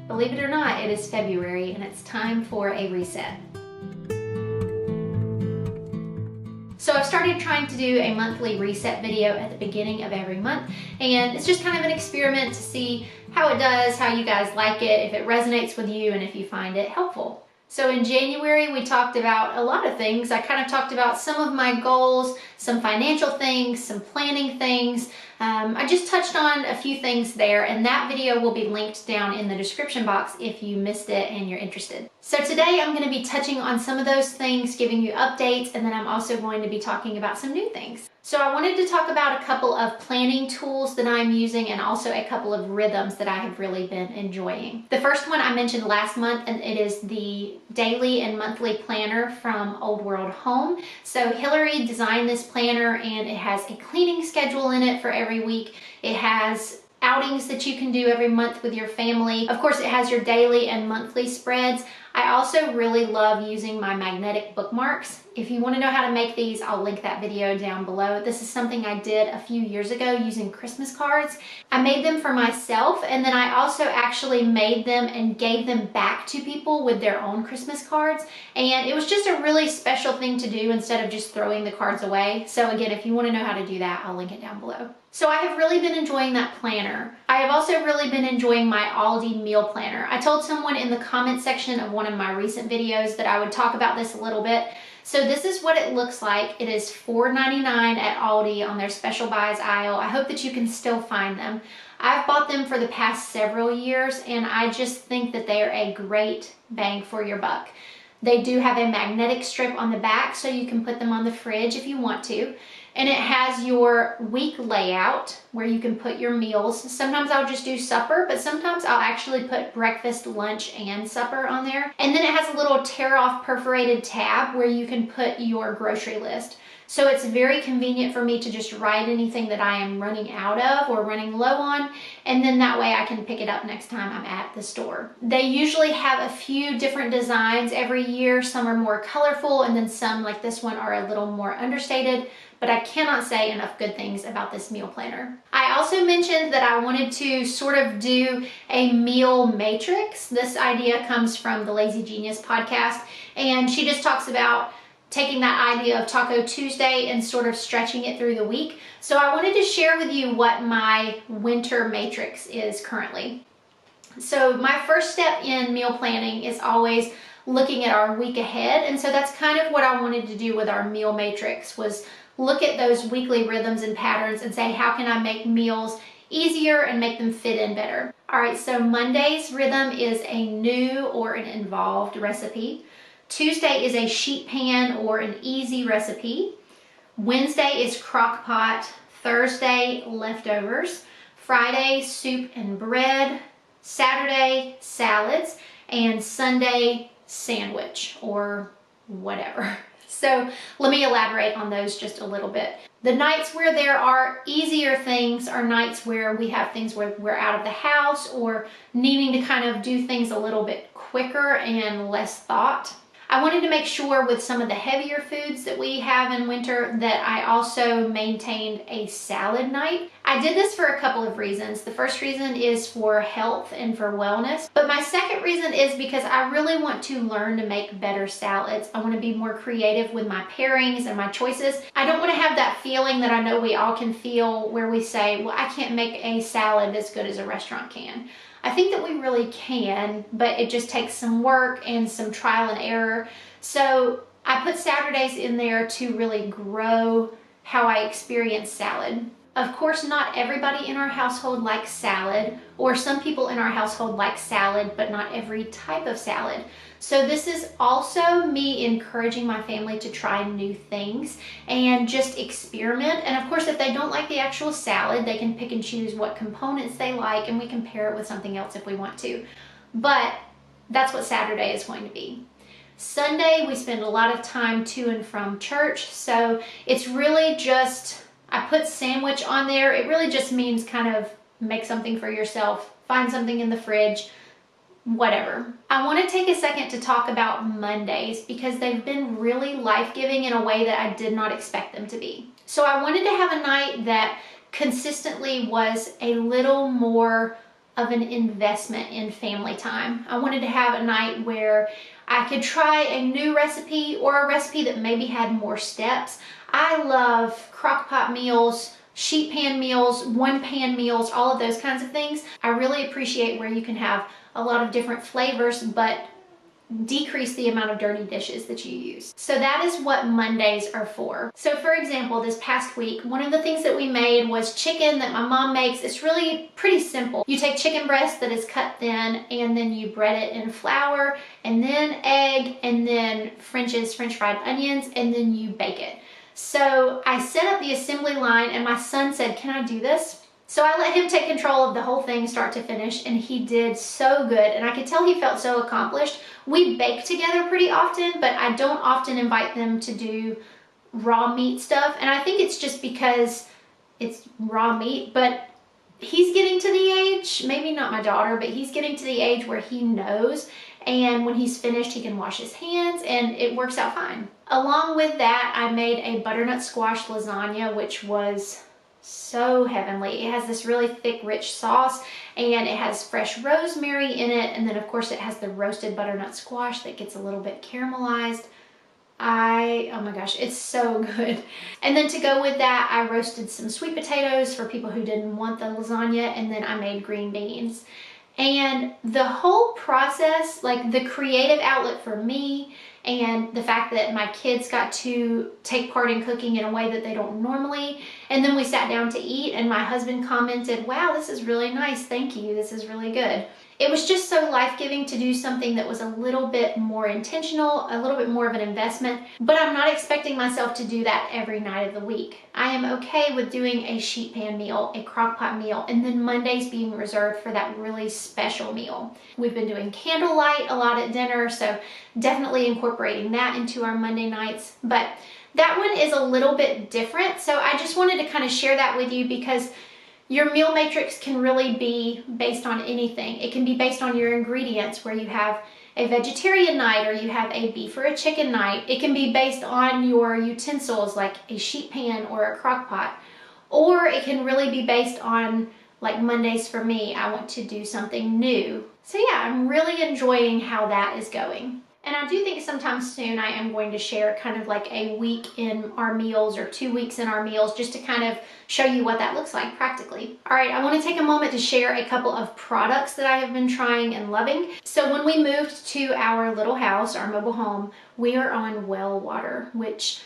Believe it or not, it is February and it's time for a reset. So I've started trying to do a monthly reset video at the beginning of every month, and it's just kind of an experiment to see how it does, how you guys like it, if it resonates with you, and if you find it helpful. So in January, we talked about a lot of things. I kind of talked about some of my goals, some financial things, some planning things. I just touched on a few things there, and that video will be linked down in the description box if you missed it and you're interested. So today I'm going to be touching on some of those things, giving you updates, and then I'm also going to be talking about some new things. So I wanted to talk about a couple of planning tools that I'm using and also a couple of rhythms that I have really been enjoying. The first one I mentioned last month, and it is the daily and monthly planner from Old World Home. So Hilary designed this planner, and it has a cleaning schedule in it for every week. It has outings that you can do every month with your family. Of course, it has your daily and monthly spreads. I also really love using my magnetic bookmarks. If you want to know how to make these, I'll link that video down below. This is something I did a few years ago using Christmas cards. I made them for myself, and then I also actually made them and gave them back to people with their own Christmas cards. And it was just a really special thing to do instead of just throwing the cards away. So again, if you want to know how to do that, I'll link it down below. So I have really been enjoying that planner. I have also really been enjoying my Aldi meal planner. I told someone in the comment section of one of my recent videos that I would talk about this a little bit. So this is what it looks like. It is $4.99 at Aldi on their special buys aisle. I hope that you can still find them. I've bought them for the past several years, and I just think that they are a great bang for your buck. They do have a magnetic strip on the back, so you can put them on the fridge if you want to. And it has your week layout where you can put your meals. Sometimes I'll just do supper, but sometimes I'll actually put breakfast, lunch, and supper on there. And then it has a little tear-off perforated tab where you can put your grocery list. So it's very convenient for me to just write anything that I am running out of or running low on, and then that way I can pick it up next time I'm at the store. They usually have a few different designs every year. Some are more colorful, and then some, like this one, are a little more understated, but I cannot say enough good things about this meal planner. I also mentioned that I wanted to sort of do a meal matrix. This idea comes from the Lazy Genius podcast, and she just talks about taking that idea of Taco Tuesday and sort of stretching it through the week. So I wanted to share with you what my winter matrix is currently. So my first step in meal planning is always looking at our week ahead. And so that's kind of what I wanted to do with our meal matrix, was look at those weekly rhythms and patterns and say, how can I make meals easier and make them fit in better? All right, so Monday's rhythm is a new or an involved recipe. Tuesday is a sheet pan or an easy recipe. Wednesday is crock pot. Thursday, leftovers. Friday, soup and bread. Saturday, salads. And Sunday, sandwich or whatever. So let me elaborate on those just a little bit. The nights where there are easier things are nights where we have things where we're out of the house or needing to kind of do things a little bit quicker and less thought. I wanted to make sure with some of the heavier foods that we have in winter that I also maintained a salad night. I did this for a couple of reasons. The first reason is for health and for wellness, but my second reason is because I really want to learn to make better salads. I want to be more creative with my pairings and my choices. I don't want to have that feeling that I know we all can feel where we say, well, I can't make a salad as good as a restaurant can. I think that we really can, but it just takes some work and some trial and error. So I put Saturdays in there to really grow how I experience salad. Of course, not everybody in our household likes salad, or some people in our household like salad, but not every type of salad. So this is also me encouraging my family to try new things and just experiment. And of course, if they don't like the actual salad, they can pick and choose what components they like, and we can pair it with something else if we want to. But that's what Saturday is going to be. Sunday, we spend a lot of time to and from church. So it's really just, I put sandwich on there. It really just means kind of make something for yourself, find something in the fridge, whatever. I want to take a second to talk about Mondays because they've been really life-giving in a way that I did not expect them to be. So I wanted to have a night that consistently was a little more of an investment in family time. I wanted to have a night where I could try a new recipe or a recipe that maybe had more steps. I love crock pot meals, sheet pan meals, one pan meals, all of those kinds of things. I really appreciate where you can have a lot of different flavors, but decrease the amount of dirty dishes that you use. So that is what Mondays are for. So for example, this past week, one of the things that we made was chicken that my mom makes. It's really pretty simple. You take chicken breast that is cut thin, and then you bread it in flour, and then egg, and then French fried onions, and then you bake it. So I set up the assembly line, and my son said, "Can I do this?" So I let him take control of the whole thing start to finish, and he did so good, and I could tell he felt so accomplished. We bake together pretty often, but I don't often invite them to do raw meat stuff, and I think it's just because it's raw meat, but he's getting to the age, maybe not my daughter, but he's getting to the age where he knows, and when he's finished, he can wash his hands, and it works out fine. Along with that, I made a butternut squash lasagna, which was so heavenly. It has this really thick, rich sauce, and it has fresh rosemary in it, and then of course it has the roasted butternut squash that gets a little bit caramelized. Oh my gosh, it's so good. And then to go with that, I roasted some sweet potatoes for people who didn't want the lasagna, and then I made green beans. And the whole process, like the creative outlet for me, and the fact that my kids got to take part in cooking in a way that they don't normally. And then we sat down to eat, and my husband commented, "Wow, this is really nice. Thank you. This is really good." It was just so life-giving to do something that was a little bit more intentional, a little bit more of an investment, but I'm not expecting myself to do that every night of the week. I am okay with doing a sheet pan meal, a crock pot meal, and then Mondays being reserved for that really special meal. We've been doing candlelight a lot at dinner, so definitely incorporating that into our Monday nights, but that one is a little bit different, so I just wanted to kind of share that with you because your meal matrix can really be based on anything. It can be based on your ingredients, where you have a vegetarian night or you have a beef or a chicken night. It can be based on your utensils, like a sheet pan or a crock pot. Or it can really be based on, like Mondays for me, I want to do something new. So yeah, I'm really enjoying how that is going. And I do think sometime soon I am going to share kind of like a week in our meals or 2 weeks in our meals, just to kind of show you what that looks like practically. All right, I want to take a moment to share a couple of products that I have been trying and loving. So when we moved to our little house, our mobile home, we are on well water, which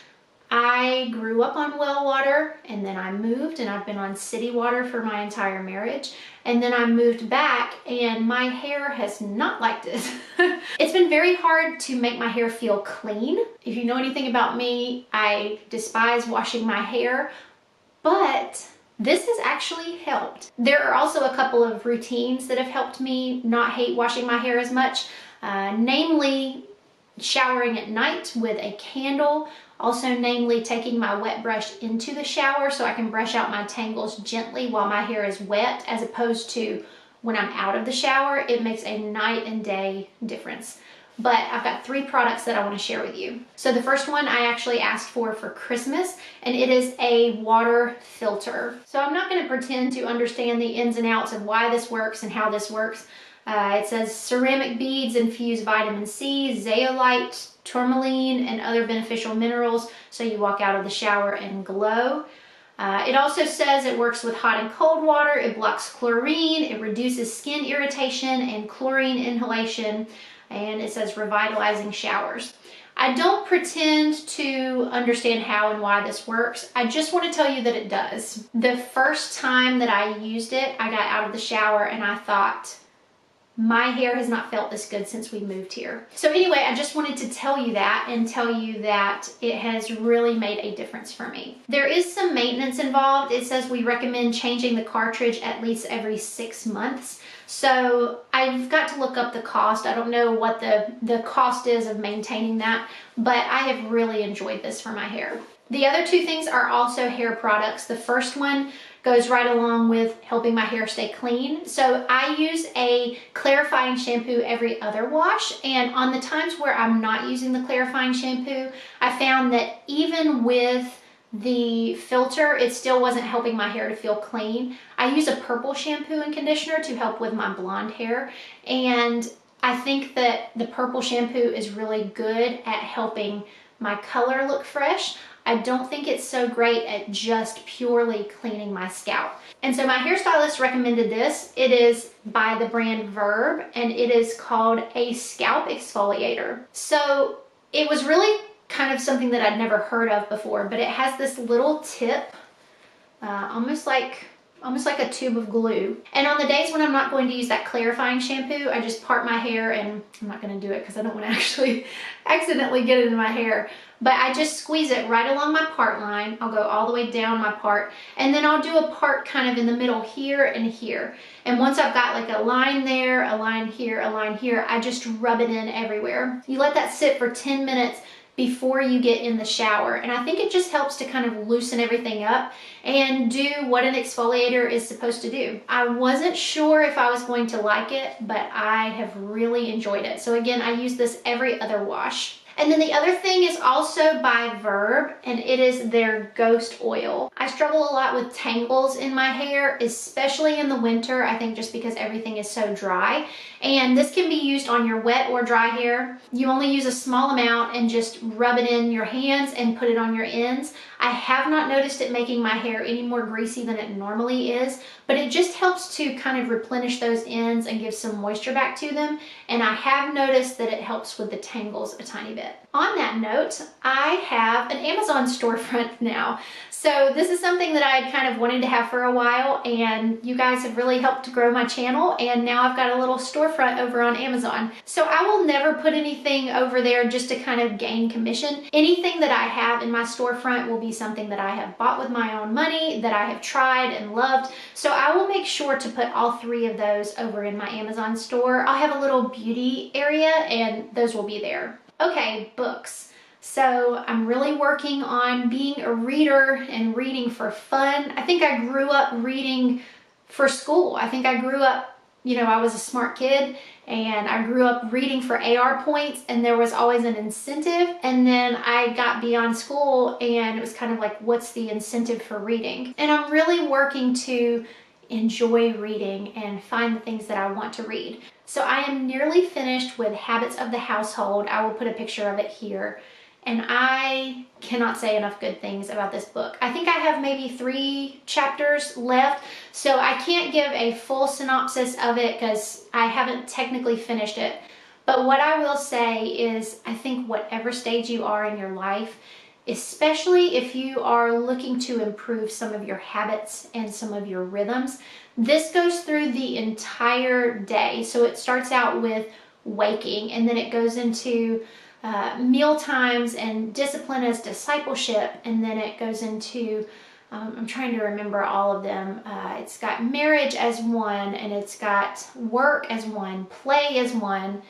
I grew up on well water, and then I moved, and I've been on city water for my entire marriage. And then I moved back, and my hair has not liked it. It's been very hard to make my hair feel clean. If you know anything about me, I despise washing my hair, but this has actually helped. There are also a couple of routines that have helped me not hate washing my hair as much, namely showering at night with a candle. Also, namely taking my wet brush into the shower so I can brush out my tangles gently while my hair is wet, as opposed to when I'm out of the shower. It makes a night and day difference. But I've got 3 products that I want to share with you. So the first one I actually asked for Christmas, and it is a water filter. So I'm not going to pretend to understand the ins and outs of why this works and how this works. It says ceramic beads infuse vitamin C, zeolite, tourmaline, and other beneficial minerals, so you walk out of the shower and glow. It also says it works with hot and cold water, it blocks chlorine, it reduces skin irritation and chlorine inhalation, and it says revitalizing showers. I don't pretend to understand how and why this works. I just want to tell you that it does. The first time that I used it, I got out of the shower and I thought, my hair has not felt this good since we moved here. So anyway, I just wanted to tell you that and tell you that it has really made a difference for me. There is some maintenance involved. It says we recommend changing the cartridge at least every 6 months. So I've got to look up the cost. I don't know what the cost is of maintaining that, but I have really enjoyed this for my hair. The other 2 things are also hair products. The first one goes right along with helping my hair stay clean. So I use a clarifying shampoo every other wash, and on the times where I'm not using the clarifying shampoo, I found that even with the filter, it still wasn't helping my hair to feel clean. I use a purple shampoo and conditioner to help with my blonde hair, and I think that the purple shampoo is really good at helping my color look fresh. I don't think it's so great at just purely cleaning my scalp. And so my hairstylist recommended this. It is by the brand VERB, and it is called a scalp exfoliator. So it was really kind of something that I'd never heard of before, but it has this little tip, almost like a tube of glue. And on the days when I'm not going to use that clarifying shampoo, I just part my hair, and I'm not going to do it because I don't want to actually accidentally get it in my hair. But I just squeeze it right along my part line. I'll go all the way down my part, and then I'll do a part kind of in the middle here and here. And once I've got like a line there, a line here, a line here, I just rub it in everywhere. You let that sit for 10 minutes before you get in the shower, and I think it just helps to kind of loosen everything up and do what an exfoliator is supposed to do. I wasn't sure if I was going to like it, but I have really enjoyed it. So again, I use this every other wash. And then the other thing is also by VERB, and it is their Ghost Oil. I struggle a lot with tangles in my hair, especially in the winter, I think just because everything is so dry. And this can be used on your wet or dry hair. You only use a small amount and just rub it in your hands and put it on your ends. I have not noticed it making my hair any more greasy than it normally is, but it just helps to kind of replenish those ends and give some moisture back to them. And I have noticed that it helps with the tangles a tiny bit. On that note, I have an Amazon storefront now. So this is something that I had kind of wanted to have for a while, and you guys have really helped to grow my channel, and now I've got a little storefront over on Amazon. So I will never put anything over there just to kind of gain commission. Anything that I have in my storefront will be something that I have bought with my own money, that I have tried and loved. So I will make sure to put all three of those over in my Amazon store. I'll have a little beauty area, and those will be there. Okay, books. So I'm really working on being a reader and reading for fun. I think I grew up reading for school. I think I grew up, you know, I was a smart kid, and I grew up reading for AR points, and there was always an incentive. And then I got beyond school, and it was kind of like, what's the incentive for reading? And I'm really working to enjoy reading and find the things that I want to read. So I am nearly finished with Habits of the Household. I will put a picture of it here. And I cannot say enough good things about this book. I think I have maybe 3 chapters left, so I can't give a full synopsis of it because I haven't technically finished it. But what I will say is, I think whatever stage you are in your life, especially if you are looking to improve some of your habits and some of your rhythms, this goes through the entire day. So it starts out with waking, and then it goes into meal times and discipline as discipleship, and then it goes into I'm trying to remember all of them. It's got marriage as one, and it's got work as one, play as one,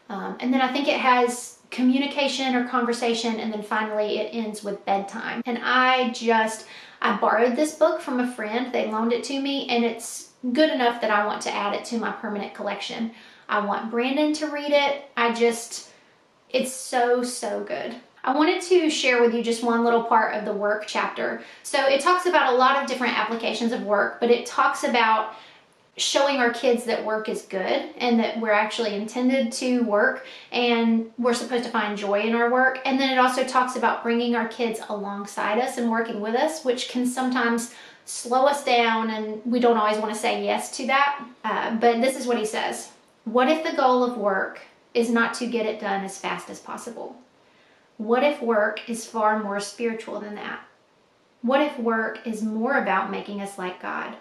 and then I think it has communication or conversation, and then finally it ends with bedtime. And I borrowed this book from a friend. They loaned it to me, and it's good enough that I want to add it to my permanent collection. I want Brandon to read it. It's so good. I wanted to share with you just one little part of the work chapter. So it talks about a lot of different applications of work, but it talks about showing our kids that work is good and that we're actually intended to work and we're supposed to find joy in our work. And then it also talks about bringing our kids alongside us and working with us, which can sometimes slow us down, and we don't always want to say yes to that. But this is what he says. What if the goal of work is not to get it done as fast as possible? What if work is far more spiritual than that? What if work is more about making us like God?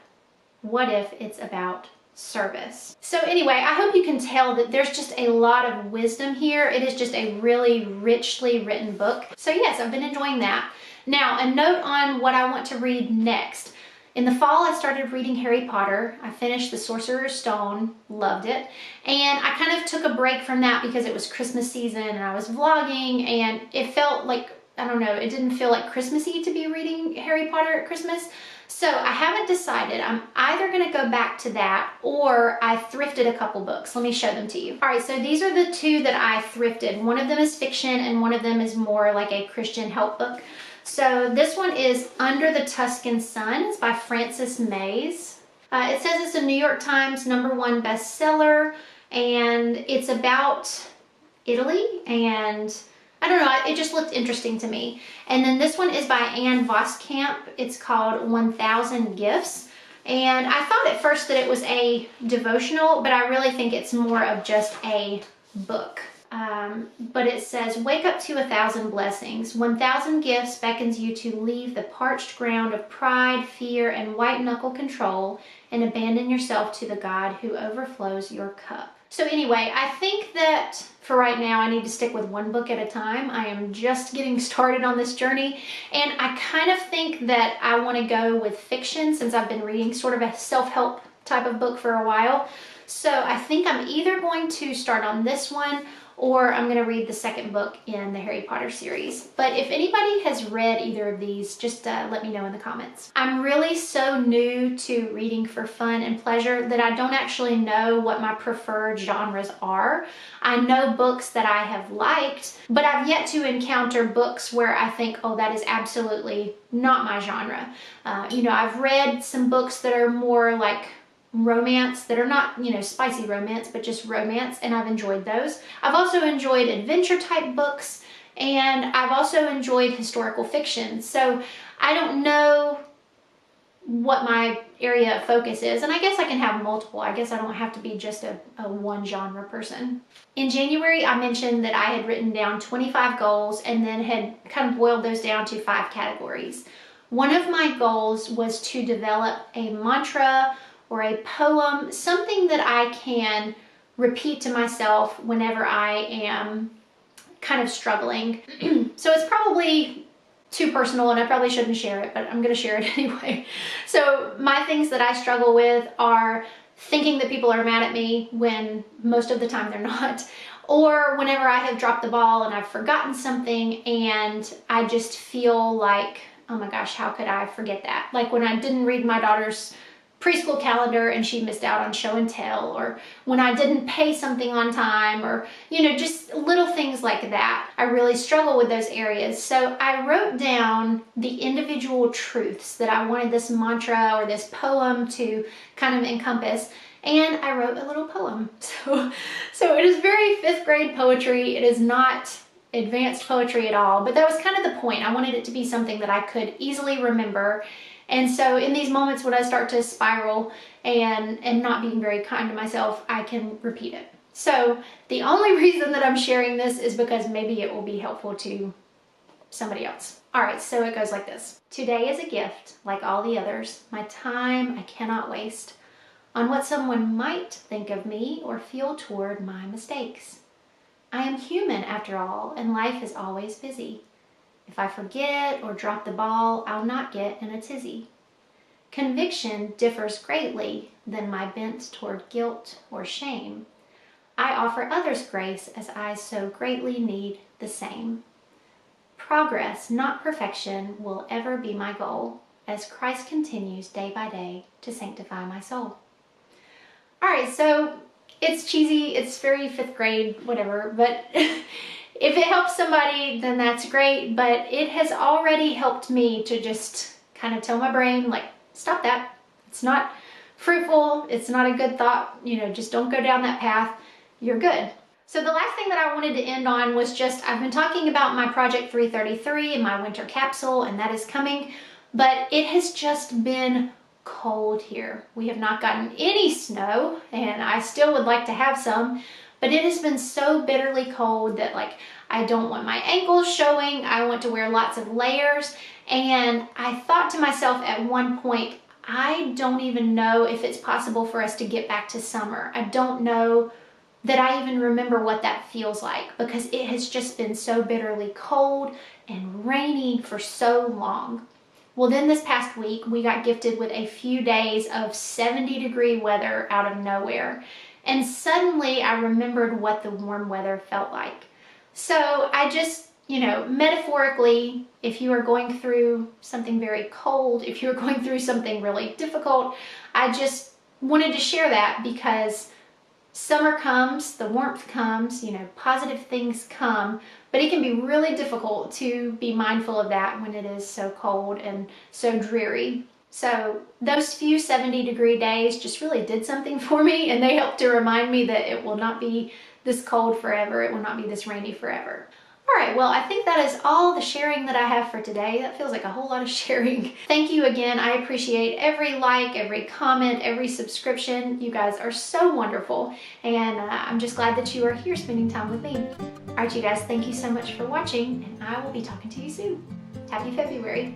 What if it's about service? So anyway, I hope you can tell that there's just a lot of wisdom here. It is just a really richly written book. So yes, I've been enjoying that. Now, a note on what I want to read next. In the fall, I started reading Harry Potter. I finished The Sorcerer's Stone, loved it. And I kind of took a break from that because it was Christmas season and I was vlogging, and it felt like, I don't know, it didn't feel like Christmassy to be reading Harry Potter at Christmas. So I haven't decided. I'm either going to go back to that, or I thrifted a couple books. Let me show them to you. All right, so these are the 2 that I thrifted. One of them is fiction and one of them is more like a Christian help book. So this one is Under the Tuscan Sun. It's by Frances Mays. It says it's a New York Times #1 bestseller, and it's about Italy, and I don't know, it just looked interesting to me. And then this one is by Anne Voskamp. It's called 1000 Gifts. And I thought at first that it was a devotional, but I really think it's more of just a book. But it says, wake up to 1,000 blessings. 1,000 gifts beckons you to leave the parched ground of pride, fear, and white-knuckle control and abandon yourself to the God who overflows your cup. So anyway, I think that for right now, I need to stick with one book at a time. I am just getting started on this journey, and I kind of think that I want to go with fiction since I've been reading sort of a self-help type of book for a while. So I think I'm either going to start on this one or I'm going to read the second book in the Harry Potter series. But if anybody has read either of these, just let me know in the comments. I'm really so new to reading for fun and pleasure that I don't actually know what my preferred genres are. I know books that I have liked, but I've yet to encounter books where I think, oh, that is absolutely not my genre. You know, I've read some books that are more like romance, that are not, you know, spicy romance, but just romance, and I've enjoyed those. I've also enjoyed adventure type books, and I've also enjoyed historical fiction. So I don't know what my area of focus is, and I guess I can have multiple. I guess I don't have to be just a one genre person. In January, I mentioned that I had written down 25 goals and then had kind of boiled those down to 5 categories. One of my goals was to develop a mantra or a poem, something that I can repeat to myself whenever I am kind of struggling. So it's probably too personal and I probably shouldn't share it, but I'm gonna share it anyway. So my things that I struggle with are thinking that people are mad at me when most of the time they're not, or whenever I have dropped the ball and I've forgotten something and I just feel like, oh my gosh, how could I forget that? Like when I didn't read my daughter's preschool calendar and she missed out on show and tell, or when I didn't pay something on time, or, you know, just little things like that. I really struggle with those areas. So I wrote down the individual truths that I wanted this mantra or this poem to kind of encompass, and I wrote a little poem. So it is very 5th grade poetry. It is not advanced poetry at all, but that was kind of the point. I wanted it to be something that I could easily remember. And so in these moments when I start to spiral and not being very kind to myself, I can repeat it. So the only reason that I'm sharing this is because maybe it will be helpful to somebody else. All right, so it goes like this. Today is a gift, like all the others. My time I cannot waste on what someone might think of me or feel toward my mistakes. I am human after all, and life is always busy. If I forget or drop the ball, I'll not get in a tizzy. Conviction differs greatly than my bent toward guilt or shame. I offer others grace as I so greatly need the same. Progress, not perfection, will ever be my goal as Christ continues day by day to sanctify my soul. All right, so it's cheesy, it's very 5th grade, whatever, but if it helps somebody, then that's great, but it has already helped me to just kind of tell my brain, like, stop that. It's not fruitful. It's not a good thought. You know, just don't go down that path. You're good. So the last thing that I wanted to end on was just, I've been talking about my Project 333 and my winter capsule, and that is coming, but it has just been cold here. We have not gotten any snow, and I still would like to have some, but it has been so bitterly cold that, like, I don't want my ankles showing. I want to wear lots of layers. And I thought to myself at one point, I don't even know if it's possible for us to get back to summer. I don't know that I even remember what that feels like, because it has just been so bitterly cold and rainy for so long. Well, then this past week, we got gifted with a few days of 70-degree weather out of nowhere. And suddenly I remembered what the warm weather felt like. So I just, you know, metaphorically, if you are going through something very cold, if you're going through something really difficult, I just wanted to share that because Summer comes, the warmth comes, you know, positive things come, but it can be really difficult to be mindful of that when it is so cold and so dreary. So those few 70-degree days just really did something for me, and they helped to remind me that it will not be this cold forever. It will not be this rainy forever. All right, well, I think that is all the sharing that I have for today. That feels like a whole lot of sharing. Thank you again. I appreciate every like, every comment, every subscription. You guys are so wonderful, and I'm just glad that you are here spending time with me. All right, you guys, thank you so much for watching, and I will be talking to you soon. Happy February.